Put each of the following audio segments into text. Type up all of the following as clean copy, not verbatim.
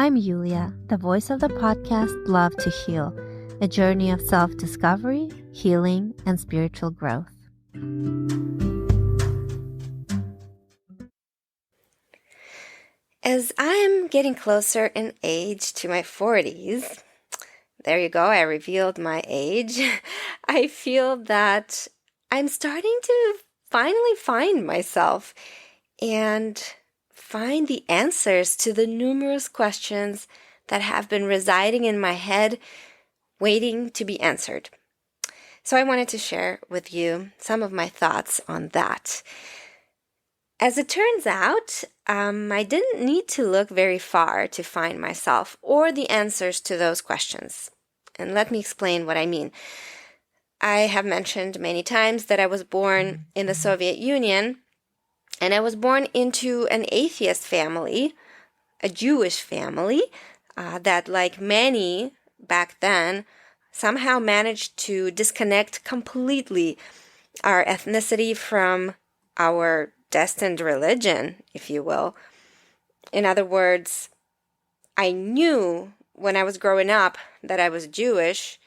I'm Yulia, the voice of the podcast Love to Heal, a journey of self-discovery, healing, and spiritual growth. As I'm getting closer in age to my 40s, there you go, I revealed my age, I feel that I'm starting to finally find myself and find the answers to the numerous questions that have been residing in my head, waiting to be answered. So I wanted to share with you some of my thoughts on that. As it turns out, I didn't need to look very far to find myself or the answers to those questions. And let me explain what I mean. I have mentioned many times that I was born in the Soviet Union, and I was born into an atheist family, a Jewish family, that, like many back then, somehow managed to disconnect completely our ethnicity from our destined religion, if you will. In other words, I knew when I was growing up that I was Jewish,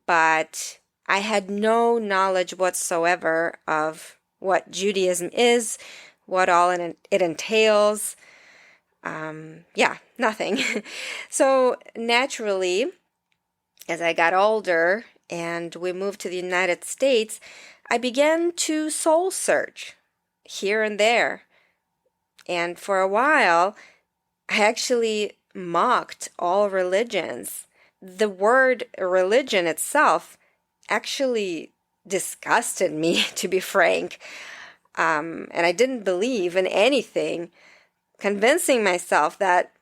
but I had no knowledge whatsoever of what Judaism is, what all it entails. Nothing. So naturally, as I got older and we moved to the United States, I began to soul search here and there. And for a while, I actually mocked all religions. The word religion itself actually disgusted me, to be frank. And I didn't believe in anything, convincing myself that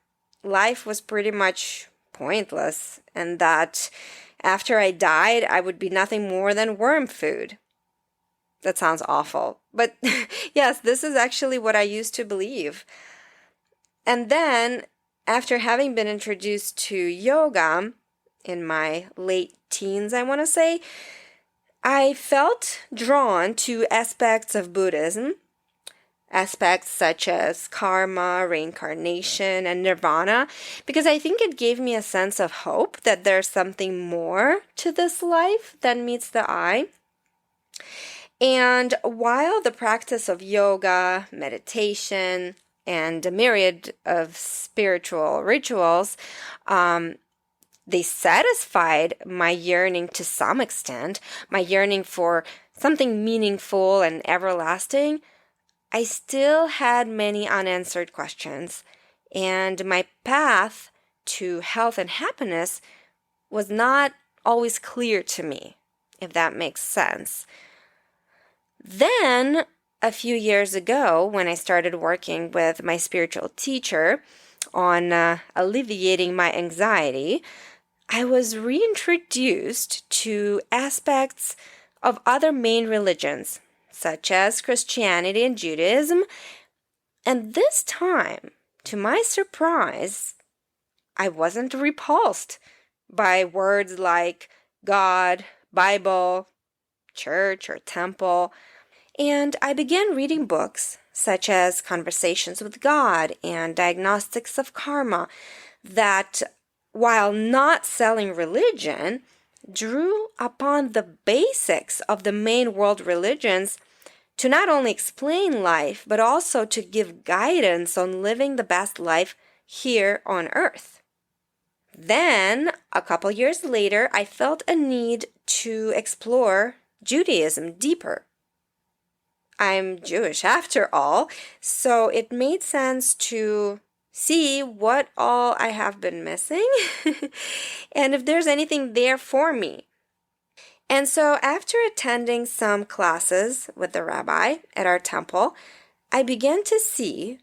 life was pretty much pointless and that after I died, I would be nothing more than worm food. That sounds awful. But yes, this is actually what I used to believe. And then, after having been introduced to yoga in my late teens, I want to say, I felt drawn to aspects of Buddhism, aspects such as karma, reincarnation, and nirvana, because I think it gave me a sense of hope that there's something more to this life than meets the eye. And while the practice of yoga, meditation, and a myriad of spiritual rituals, they satisfied my yearning to some extent, my yearning for something meaningful and everlasting, I still had many unanswered questions, and my path to health and happiness was not always clear to me, if that makes sense. Then, a few years ago, when I started working with my spiritual teacher on alleviating my anxiety, I was reintroduced to aspects of other main religions, such as Christianity and Judaism. And this time, to my surprise, I wasn't repulsed by words like God, Bible, church, or temple. And I began reading books such as Conversations with God and Diagnostics of Karma that, while not selling religion, drew upon the basics of the main world religions to not only explain life, but also to give guidance on living the best life here on earth. Then, a couple years later, I felt a need to explore Judaism deeper. I'm Jewish after all, so it made sense to see what all I have been missing and if there's anything there for me. And so after attending some classes with the rabbi at our temple, I began to see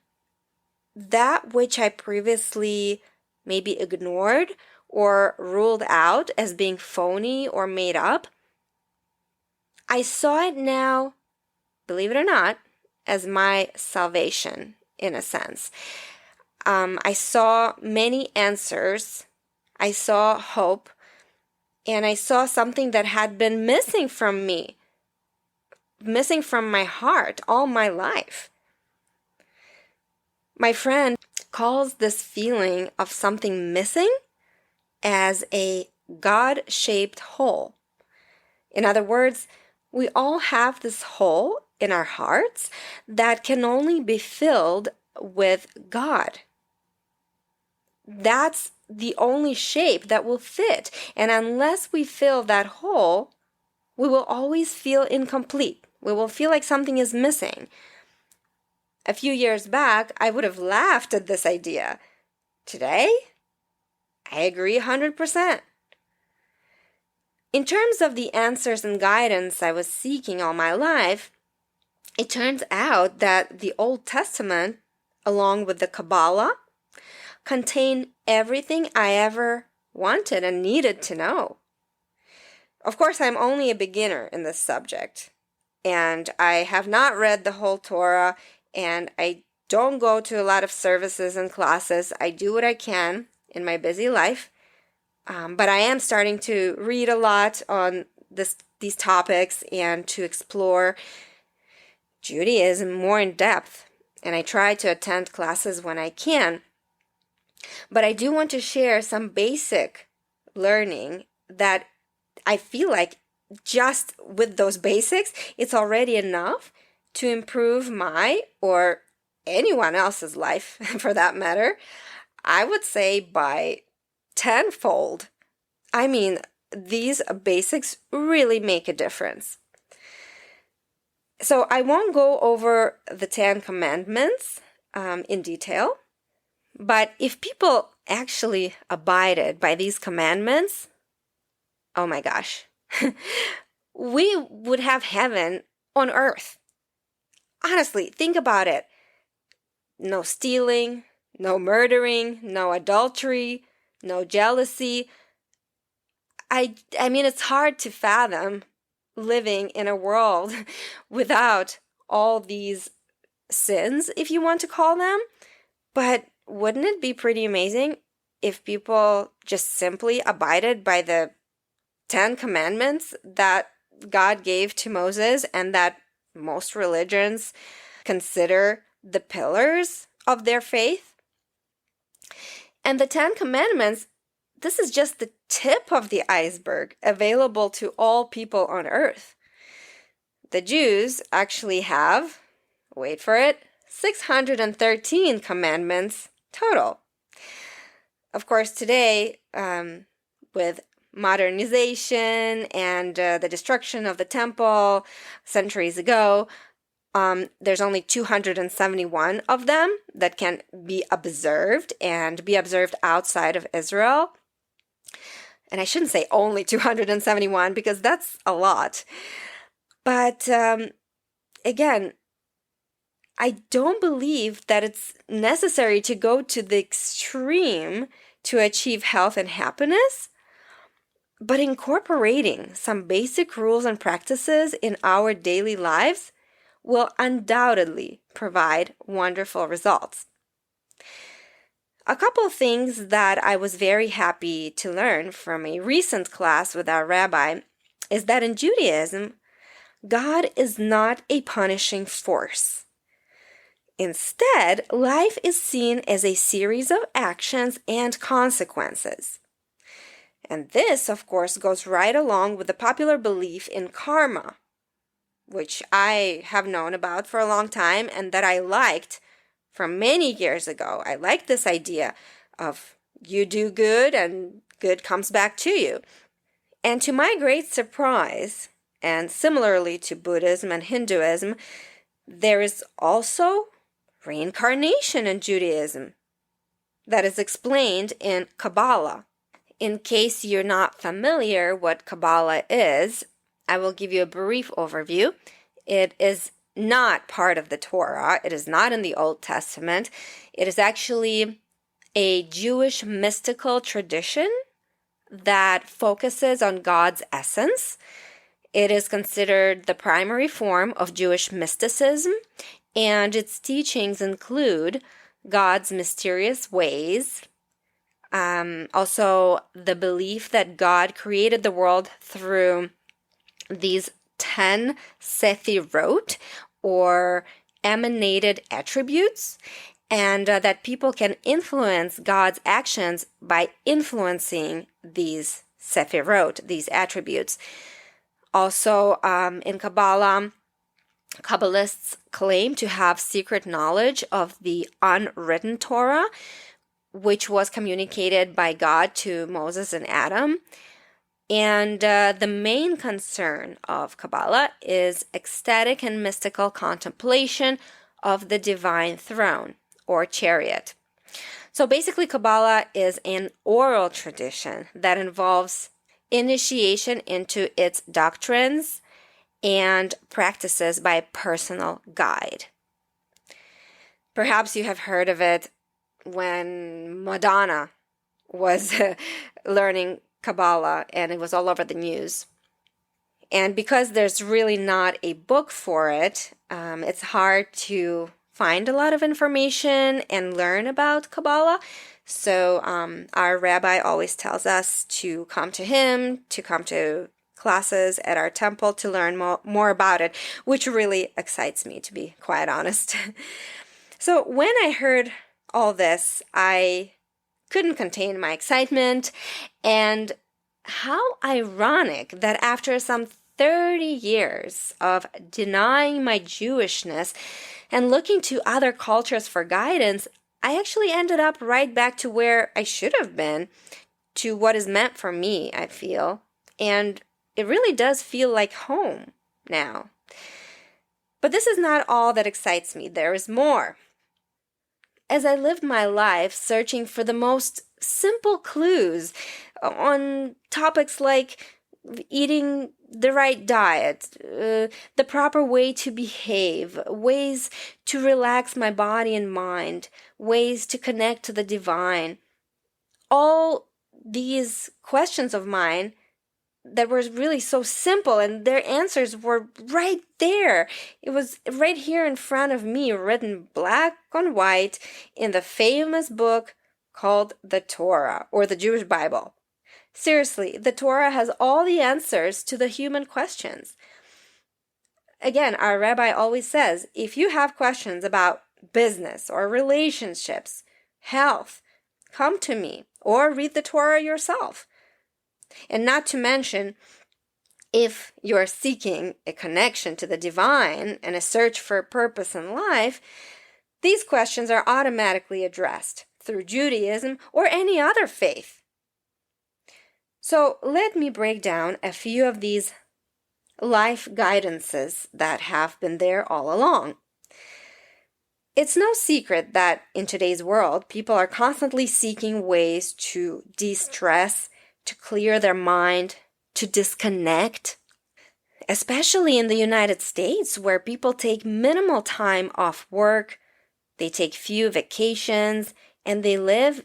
that which I previously maybe ignored or ruled out as being phony or made up. I saw it now, believe it or not, as my salvation, in a sense. I saw many answers. I saw hope. And I saw something that had been missing from me, missing from my heart all my life. My friend calls this feeling of something missing as a God-shaped hole. In other words, we all have this hole in our hearts that can only be filled with God. That's the only shape that will fit. And unless we fill that hole, we will always feel incomplete. We will feel like something is missing. A few years back, I would have laughed at this idea. Today, I agree 100%. In terms of the answers and guidance I was seeking all my life, it turns out that the Old Testament, along with the Kabbalah, contain everything I ever wanted and needed to know. Of course, I'm only a beginner in this subject, and I have not read the whole Torah, and I don't go to a lot of services and classes. I do what I can in my busy life, but I am starting to read a lot on these topics and to explore Judaism more in depth, and I try to attend classes when I can. But I do want to share some basic learning that I feel like just with those basics, it's already enough to improve my or anyone else's life, for that matter. I would say by tenfold. I mean, these basics really make a difference. So I won't go over the 10 Commandments in detail, but if people actually abided by these commandments, oh my gosh, we would have heaven on earth. Honestly, think about it. No stealing, no murdering, no adultery, no jealousy. I mean, it's hard to fathom living in a world without all these sins, if you want to call them. But wouldn't it be pretty amazing if people just simply abided by the 10 Commandments that God gave to Moses and that most religions consider the pillars of their faith? And the 10 Commandments, this is just the tip of the iceberg available to all people on earth. The Jews actually have, wait for it, 613 commandments total. Of course, today, with modernization and the destruction of the temple centuries ago, there's only 271 of them that can be observed and be observed outside of Israel. And I shouldn't say only 271 because that's a lot. But again, I don't believe that it's necessary to go to the extreme to achieve health and happiness, but incorporating some basic rules and practices in our daily lives will undoubtedly provide wonderful results. A couple of things that I was very happy to learn from a recent class with our rabbi is that in Judaism, God is not a punishing force. Instead, life is seen as a series of actions and consequences. And this, of course, goes right along with the popular belief in karma, which I have known about for a long time and that I liked from many years ago. I liked this idea of you do good and good comes back to you. And to my great surprise, and similarly to Buddhism and Hinduism, there is also reincarnation in Judaism that is explained in Kabbalah. In case you're not familiar what Kabbalah is, I will give you a brief overview. It is not part of the Torah. It is not in the Old Testament. It is actually a Jewish mystical tradition that focuses on God's essence. It is considered the primary form of Jewish mysticism, and its teachings include God's mysterious ways, also the belief that God created the world through these 10 sefirot, or emanated attributes, and that people can influence God's actions by influencing these Sefirot, these attributes. Also, in Kabbalah, Kabbalists claim to have secret knowledge of the unwritten Torah, which was communicated by God to Moses and Adam. And the main concern of Kabbalah is ecstatic and mystical contemplation of the divine throne or chariot. So basically, Kabbalah is an oral tradition that involves initiation into its doctrines and practices by a personal guide. Perhaps you have heard of it when Madonna was learning Kabbalah and it was all over the news. And because there's really not a book for it, it's hard to find a lot of information and learn about Kabbalah. So our rabbi always tells us to come to him, to come to classes at our temple to learn more about it, which really excites me, to be quite honest. So when I heard all this, I couldn't contain my excitement. And how ironic that after some 30 years of denying my Jewishness and looking to other cultures for guidance, I actually ended up right back to where I should have been, to what is meant for me, I feel. And it really does feel like home now. But this is not all that excites me. There is more. As I lived my life searching for the most simple clues on topics like eating the right diet, the proper way to behave, ways to relax my body and mind, ways to connect to the divine, all these questions of mine that were really so simple, and their answers were right there. It was right here in front of me, written black on white in the famous book called the Torah, or the Jewish Bible. Seriously, the Torah has all the answers to the human questions. Again, our rabbi always says, if you have questions about business or relationships, health, come to me or read the Torah yourself. And not to mention, if you're seeking a connection to the divine and a search for purpose in life, these questions are automatically addressed through Judaism or any other faith. So let me break down a few of these life guidances that have been there all along. It's no secret that in today's world, people are constantly seeking ways to de-stress, to clear their mind, to disconnect, especially in the United States, where people take minimal time off work, they take few vacations, and they live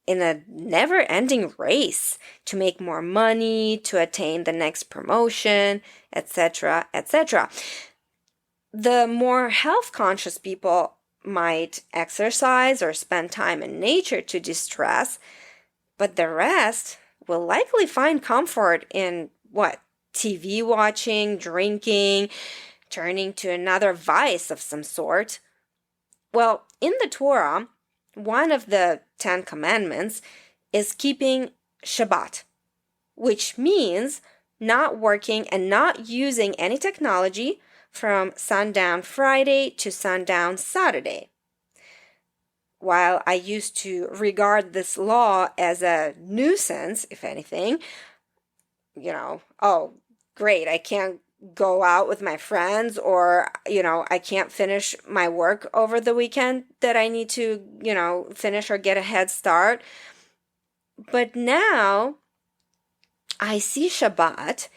in a never-ending race to make more money, to attain the next promotion, etc., etc. The more health-conscious people might exercise or spend time in nature to distress, but the rest will likely find comfort in TV watching, drinking, turning to another vice of some sort. Well, in the Torah, one of the 10 commandments is keeping Shabbat, which means not working and not using any technology from sundown Friday to sundown Saturday. While I used to regard this law as a nuisance, if anything, oh, great, I can't go out with my friends, or, I can't finish my work over the weekend that I need to, finish or get a head start. But now I see Shabbat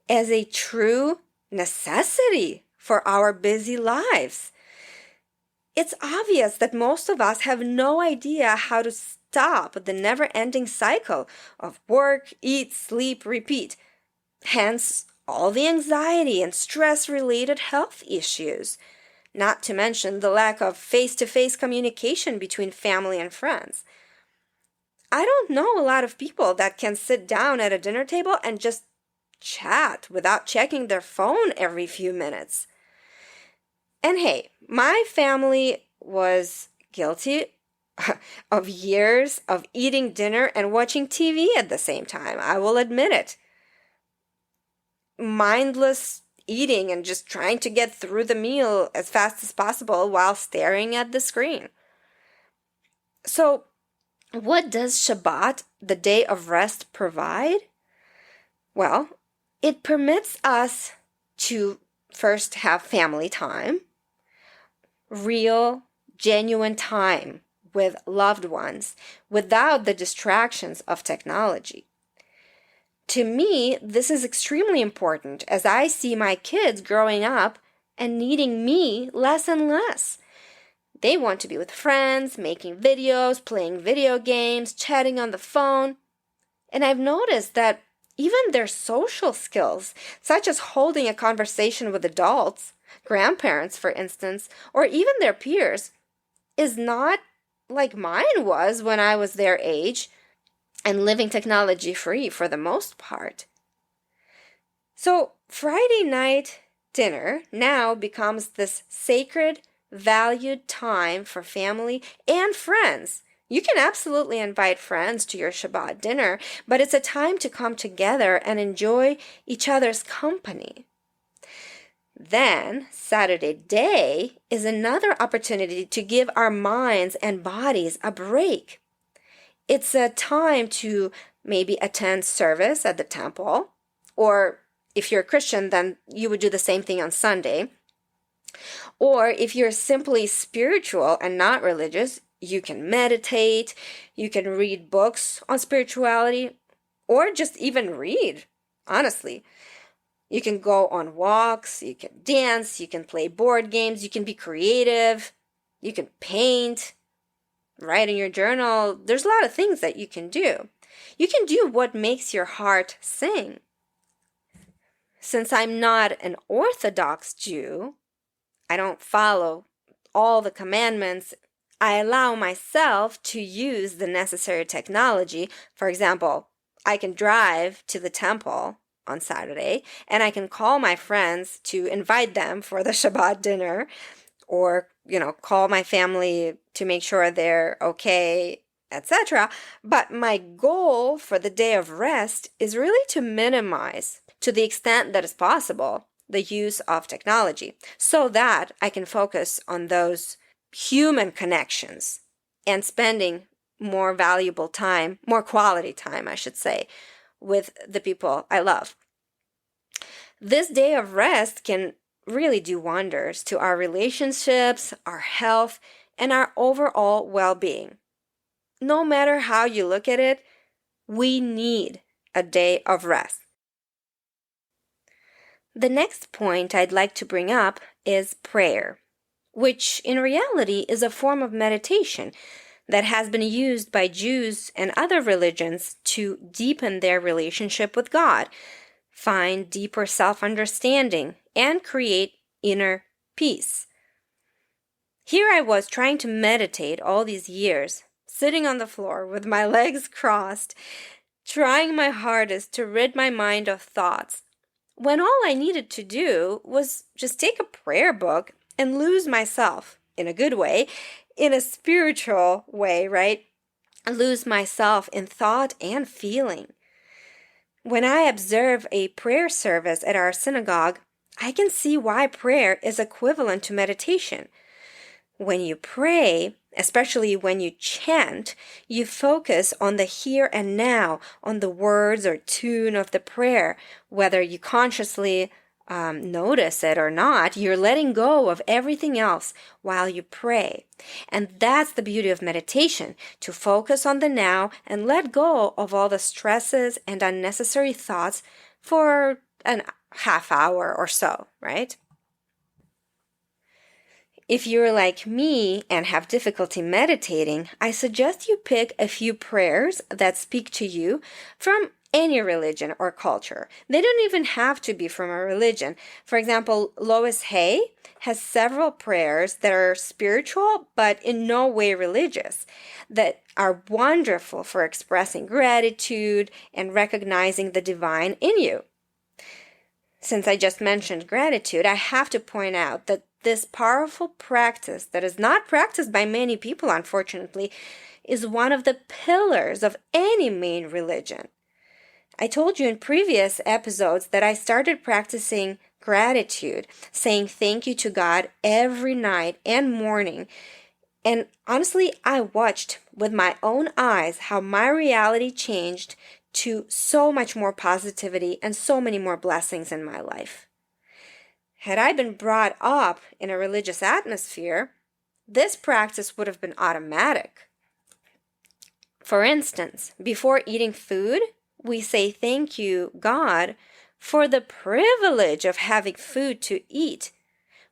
as a true necessity for our busy lives. It's obvious that most of us have no idea how to stop the never-ending cycle of work, eat, sleep, repeat. Hence, all the anxiety and stress-related health issues, not to mention the lack of face-to-face communication between family and friends. I don't know a lot of people that can sit down at a dinner table and just chat without checking their phone every few minutes. And hey, my family was guilty of years of eating dinner and watching TV at the same time. I will admit it. Mindless eating and just trying to get through the meal as fast as possible while staring at the screen. So, what does Shabbat, the day of rest, provide? Well, it permits us to first have family time, real, genuine time with loved ones without the distractions of technology. To me, this is extremely important as I see my kids growing up and needing me less and less. They want to be with friends, making videos, playing video games, chatting on the phone. And I've noticed that even their social skills, such as holding a conversation with adults, grandparents, for instance, or even their peers, is not like mine was when I was their age and living technology-free for the most part. So Friday night dinner now becomes this sacred, valued time for family and friends. You can absolutely invite friends to your Shabbat dinner, but it's a time to come together and enjoy each other's company. Then, Saturday day is another opportunity to give our minds and bodies a break. It's a time to maybe attend service at the temple, or if you're a Christian, then you would do the same thing on Sunday. Or if you're simply spiritual and not religious, you can meditate, you can read books on spirituality, or just even read, honestly. You can go on walks, you can dance, you can play board games, you can be creative, you can paint, write in your journal. There's a lot of things that you can do. You can do what makes your heart sing. Since I'm not an Orthodox Jew, I don't follow all the commandments. I allow myself to use the necessary technology. For example, I can drive to the temple on Saturday and I can call my friends to invite them for the Shabbat dinner, or, call my family to make sure they're okay, etc. But my goal for the day of rest is really to minimize, to the extent that is possible, the use of technology so that I can focus on those human connections and spending more valuable time, more quality time, I should say, with the people I love. This day of rest can really do wonders to our relationships, our health, and our overall well-being. No matter how you look at it, we need a day of rest. The next point I'd like to bring up is prayer, which in reality is a form of meditation that has been used by Jews and other religions to deepen their relationship with God, find deeper self-understanding, and create inner peace. Here I was trying to meditate all these years, sitting on the floor with my legs crossed, trying my hardest to rid my mind of thoughts, when all I needed to do was just take a prayer book and lose myself, in a good way, in a spiritual way, right? Lose myself in thought and feeling. When I observe a prayer service at our synagogue, I can see why prayer is equivalent to meditation. When you pray, especially when you chant, you focus on the here and now, on the words or tune of the prayer. Whether you consciously notice it or not, you're letting go of everything else while you pray. And that's the beauty of meditation, to focus on the now and let go of all the stresses and unnecessary thoughts for an half hour or so, right? If you're like me and have difficulty meditating, I suggest you pick a few prayers that speak to you from any religion or culture. They don't even have to be from a religion. For example, Louise Hay has several prayers that are spiritual but in no way religious, that are wonderful for expressing gratitude and recognizing the divine in you. Since I just mentioned gratitude, I have to point out that this powerful practice that is not practiced by many people, unfortunately, is one of the pillars of any main religion. I told you in previous episodes that I started practicing gratitude, saying thank you to God every night and morning. And honestly, I watched with my own eyes how my reality changed to so much more positivity and so many more blessings in my life. Had I been brought up in a religious atmosphere, this practice would have been automatic. For instance, before eating food, we say thank you, God, for the privilege of having food to eat,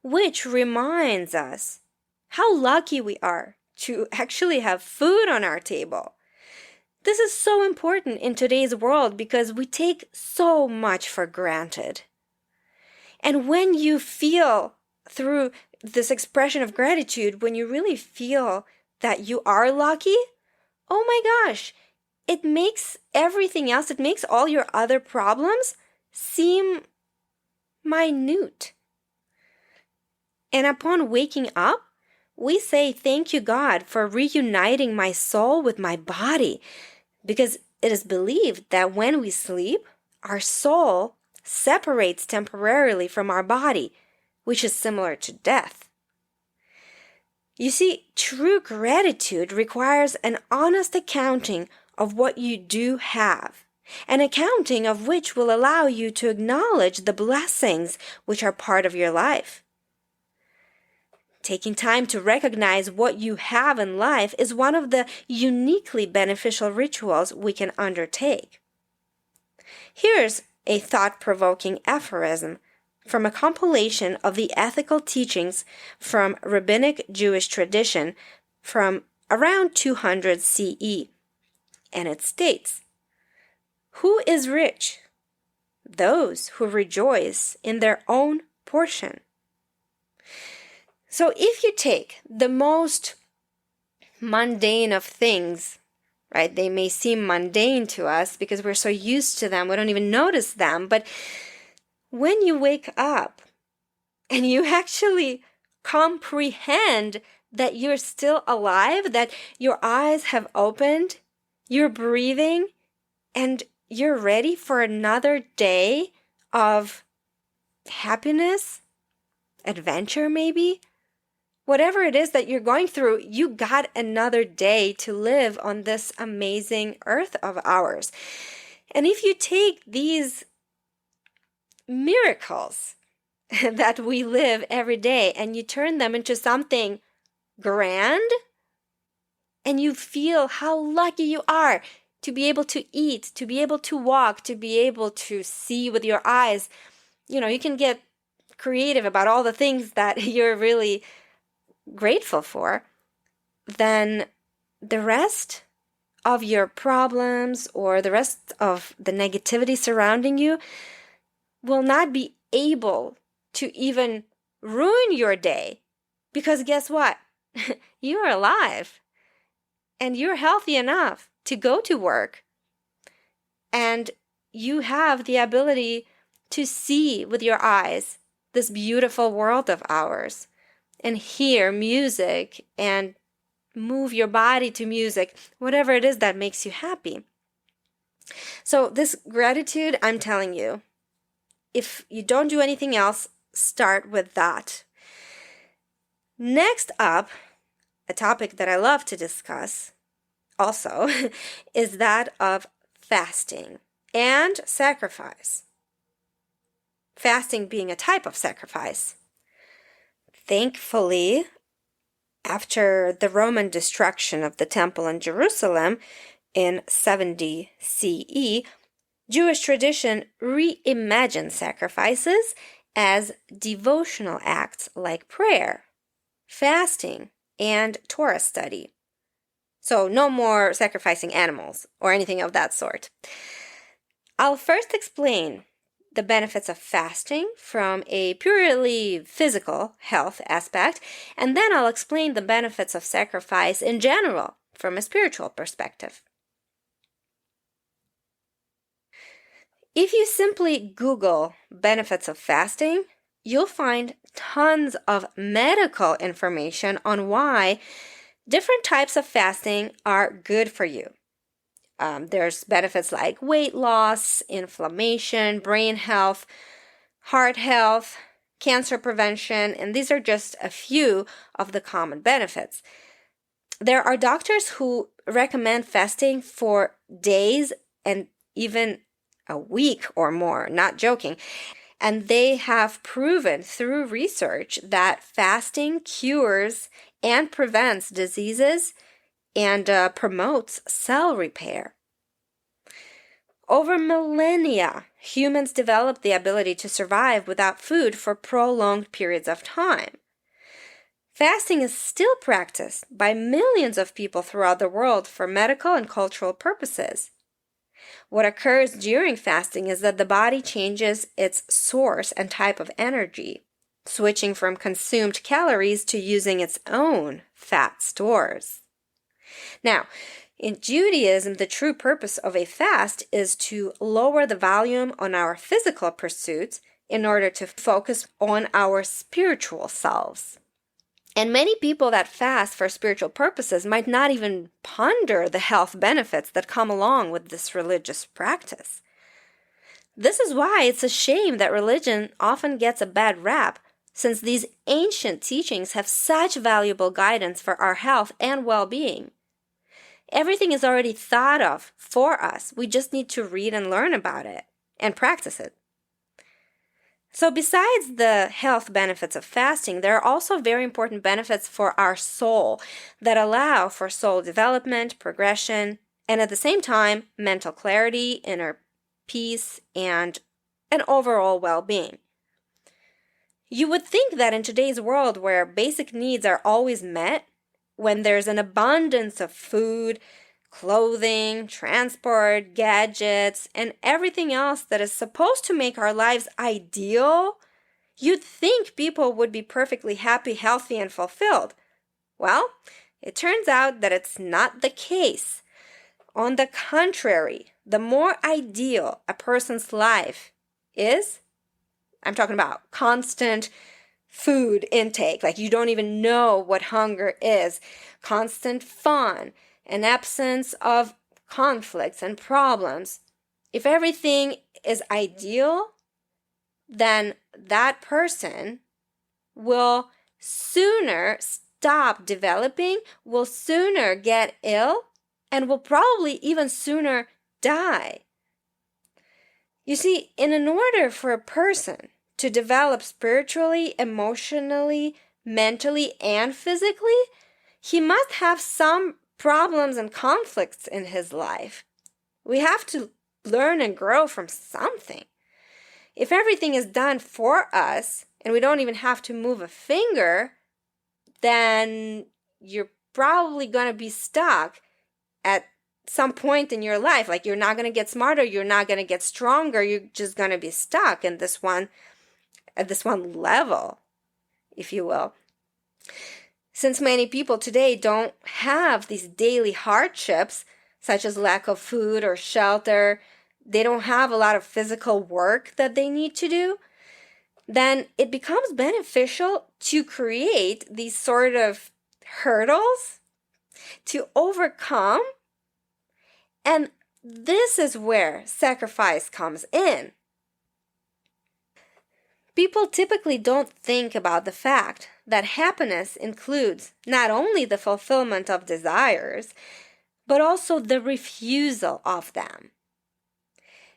which reminds us how lucky we are to actually have food on our table. This is so important in today's world because we take so much for granted. And when you feel through this expression of gratitude, when you really feel that you are lucky, oh my gosh, it makes everything else, it makes all your other problems seem minute. And upon waking up, we say, thank you, God, for reuniting my soul with my body, because it is believed that when we sleep, our soul separates temporarily from our body, which is similar to death. You see, true gratitude requires an honest accounting of what you do have, an accounting of which will allow you to acknowledge the blessings which are part of your life. Taking time to recognize what you have in life is one of the uniquely beneficial rituals we can undertake. Here's a thought-provoking aphorism from a compilation of the ethical teachings from rabbinic Jewish tradition from around 200 CE. And it states, "Who is rich? Those who rejoice in their own portion." So if you take the most mundane of things, right? They may seem mundane to us because we're so used to them, we don't even notice them. But when you wake up and you actually comprehend that you're still alive, that your eyes have opened, you're breathing, and you're ready for another day of happiness, adventure maybe, whatever it is that you're going through, you got another day to live on this amazing earth of ours. And if you take these miracles that we live every day and you turn them into something grand, and you feel how lucky you are to be able to eat, to be able to walk, to be able to see with your eyes, you can get creative about all the things that you're really grateful for, then the rest of your problems or the rest of the negativity surrounding you will not be able to even ruin your day, because guess what? You're alive and you're healthy enough to go to work, and you have the ability to see with your eyes this beautiful world of ours, and hear music and move your body to music, whatever it is that makes you happy. So this gratitude, I'm telling you, if you don't do anything else, start with that. Next up, a topic that I love to discuss also is that of fasting and sacrifice. Fasting being a type of sacrifice. Thankfully, after the Roman destruction of the temple in Jerusalem in 70 CE, Jewish tradition reimagined sacrifices as devotional acts like prayer, fasting, and Torah study. So no more sacrificing animals or anything of that sort. I'll first explain the benefits of fasting from a purely physical health aspect, and then I'll explain the benefits of sacrifice in general from a spiritual perspective. If you simply Google benefits of fasting, you'll find tons of medical information on why different types of fasting are good for you. There's benefits like weight loss, inflammation, brain health, heart health, cancer prevention, and these are just a few of the common benefits. There are doctors who recommend fasting for days and even a week or more, not joking. And they have proven through research that fasting cures and prevents diseases and promotes cell repair. Over millennia, humans developed the ability to survive without food for prolonged periods of time. Fasting is still practiced by millions of people throughout the world for medical and cultural purposes. What occurs during fasting is that the body changes its source and type of energy, switching from consumed calories to using its own fat stores. Now, in Judaism, the true purpose of a fast is to lower the volume on our physical pursuits in order to focus on our spiritual selves. And many people that fast for spiritual purposes might not even ponder the health benefits that come along with this religious practice. This is why it's a shame that religion often gets a bad rap, since these ancient teachings have such valuable guidance for our health and well-being. Everything is already thought of for us. We just need to read and learn about it and practice it. So besides the health benefits of fasting, there are also very important benefits for our soul that allow for soul development, progression, and at the same time, mental clarity, inner peace, and an overall well-being. You would think that in today's world where basic needs are always met, when there's an abundance of food, clothing, transport, gadgets, and everything else that is supposed to make our lives ideal, you'd think people would be perfectly happy, healthy, and fulfilled. Well, it turns out that it's not the case. On the contrary, the more ideal a person's life is, I'm talking about constant food intake, like you don't even know what hunger is, constant fun, an absence of conflicts and problems. If everything is ideal, then that person will sooner stop developing, will sooner get ill, and will probably even sooner die. You see, in order for a person to develop spiritually, emotionally, mentally, and physically, he must have some problems and conflicts in his life. We have to learn and grow from something. If everything is done for us and we don't even have to move a finger, then you're probably going to be stuck at some point in your life. Like you're not going to get smarter, you're not going to get stronger, you're just going to be stuck in this one, at this one level, if you will. Since many people today don't have these daily hardships, such as lack of food or shelter, they don't have a lot of physical work that they need to do, then it becomes beneficial to create these sort of hurdles to overcome. And this is where sacrifice comes in. People typically don't think about the fact that happiness includes not only the fulfillment of desires, but also the refusal of them.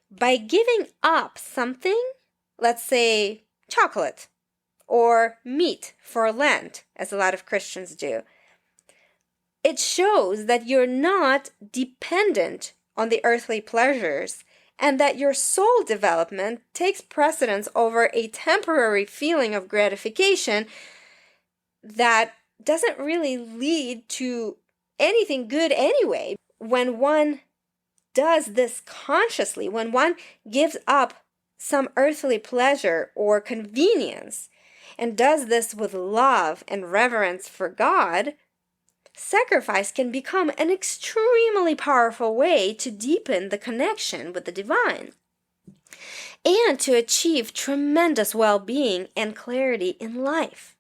By giving up something, let's say chocolate or meat for Lent, as a lot of Christians do, it shows that you're not dependent on the earthly pleasures and that your soul development takes precedence over a temporary feeling of gratification that doesn't really lead to anything good anyway. When one does this consciously, when one gives up some earthly pleasure or convenience and does this with love and reverence for God, sacrifice can become an extremely powerful way to deepen the connection with the divine. and to achieve tremendous well-being and clarity in life.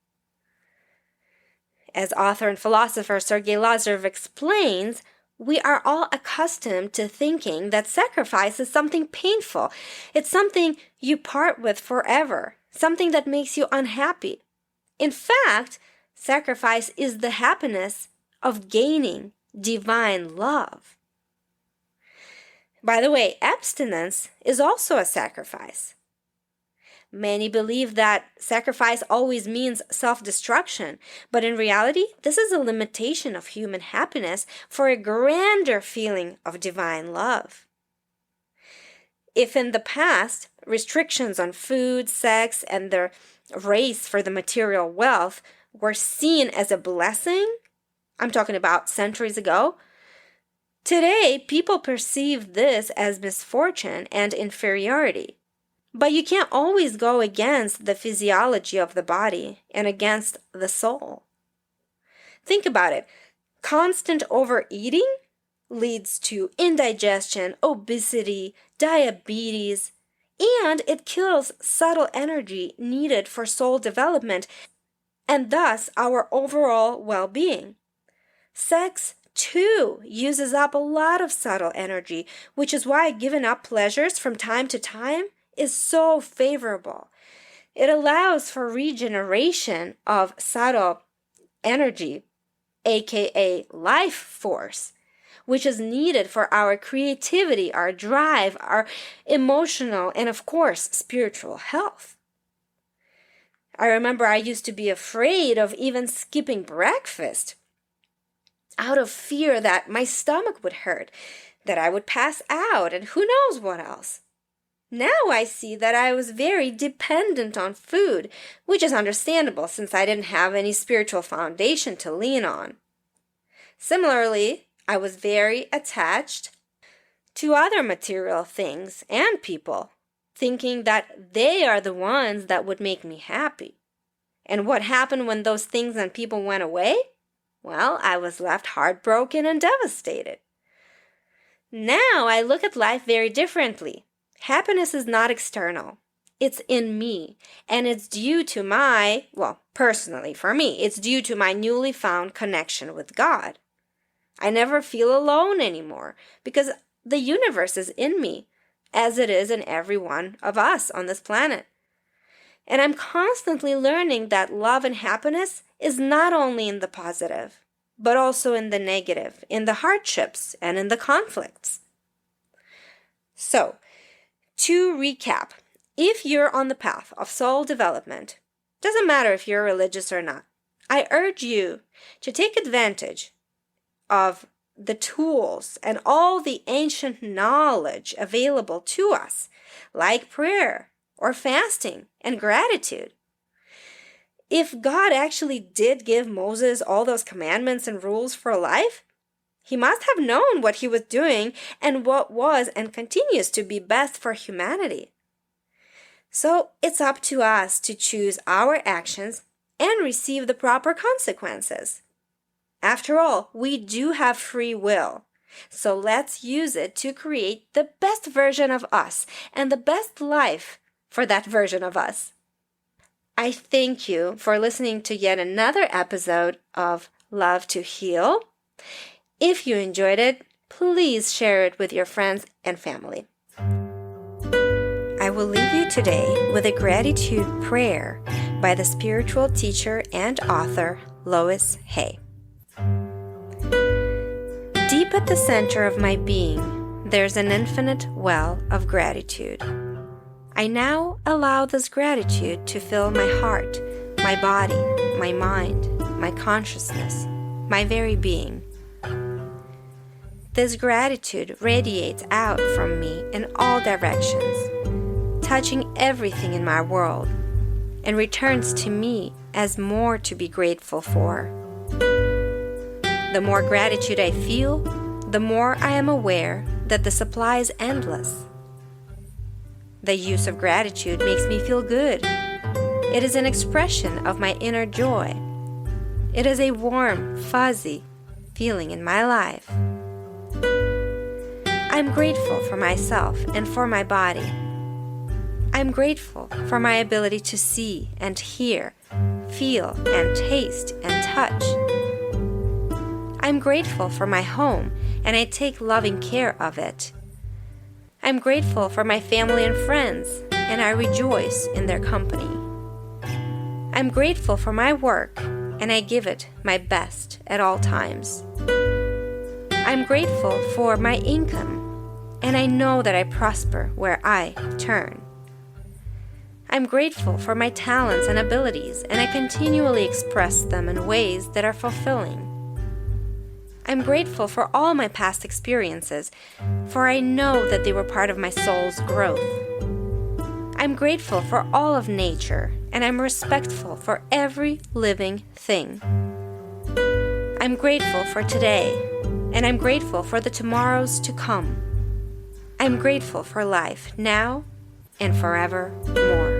As author and philosopher Sergei Lazarev explains, we are all accustomed to thinking that sacrifice is something painful. It's something you part with forever, something that makes you unhappy. In fact, sacrifice is the happiness of gaining divine love. By the way, abstinence is also a sacrifice. Many believe that sacrifice always means self-destruction, but in reality, this is a limitation of human happiness for a grander feeling of divine love. If in the past, restrictions on food, sex, and the race for the material wealth were seen as a blessing, I'm talking about centuries ago, today people perceive this as misfortune and inferiority. But you can't always go against the physiology of the body and against the soul. Think about it. Constant overeating leads to indigestion, obesity, diabetes, and it kills subtle energy needed for soul development and thus our overall well-being. Sex, too, uses up a lot of subtle energy, which is why giving up pleasures from time to time is so favorable. It allows for regeneration of subtle energy, aka life force, which is needed for our creativity, our drive, our emotional, and of course, spiritual health. I remember I used to be afraid of even skipping breakfast out of fear that my stomach would hurt, that I would pass out, and who knows what else. Now I see that I was very dependent on food, which is understandable since I didn't have any spiritual foundation to lean on. Similarly, I was very attached to other material things and people, thinking that they are the ones that would make me happy. And what happened when those things and people went away? Well, I was left heartbroken and devastated. Now I look at life very differently. Happiness is not external. It's in me, and it's due to personally for me, it's due to my newly found connection with God. I never feel alone anymore because the universe is in me, as it is in every one of us on this planet. And I'm constantly learning that love and happiness is not only in the positive, but also in the negative, in the hardships, and in the conflicts. So, to recap, if you're on the path of soul development, doesn't matter if you're religious or not, I urge you to take advantage of the tools and all the ancient knowledge available to us, like prayer or fasting and gratitude. If God actually did give Moses all those commandments and rules for life, he must have known what he was doing and what was and continues to be best for humanity. So it's up to us to choose our actions and receive the proper consequences. After all, we do have free will. So let's use it to create the best version of us and the best life for that version of us. I thank you for listening to yet another episode of Love to Heal. If you enjoyed it, please share it with your friends and family. I will leave you today with a gratitude prayer by the spiritual teacher and author Louise Hay. Deep at the center of my being, there's an infinite well of gratitude. I now allow this gratitude to fill my heart, my body, my mind, my consciousness, my very being. This gratitude radiates out from me in all directions, touching everything in my world, and returns to me as more to be grateful for. The more gratitude I feel, the more I am aware that the supply is endless. The use of gratitude makes me feel good. It is an expression of my inner joy. It is a warm, fuzzy feeling in my life. I'm grateful for myself and for my body. I'm grateful for my ability to see and hear, feel and taste and touch. I'm grateful for my home, and I take loving care of it. I'm grateful for my family and friends, and I rejoice in their company. I'm grateful for my work, and I give it my best at all times. I'm grateful for my income, and I know that I prosper where I turn. I'm grateful for my talents and abilities, and I continually express them in ways that are fulfilling. I'm grateful for all my past experiences, for I know that they were part of my soul's growth. I'm grateful for all of nature, and I'm respectful for every living thing. I'm grateful for today, and I'm grateful for the tomorrows to come. I'm grateful for life now and forevermore.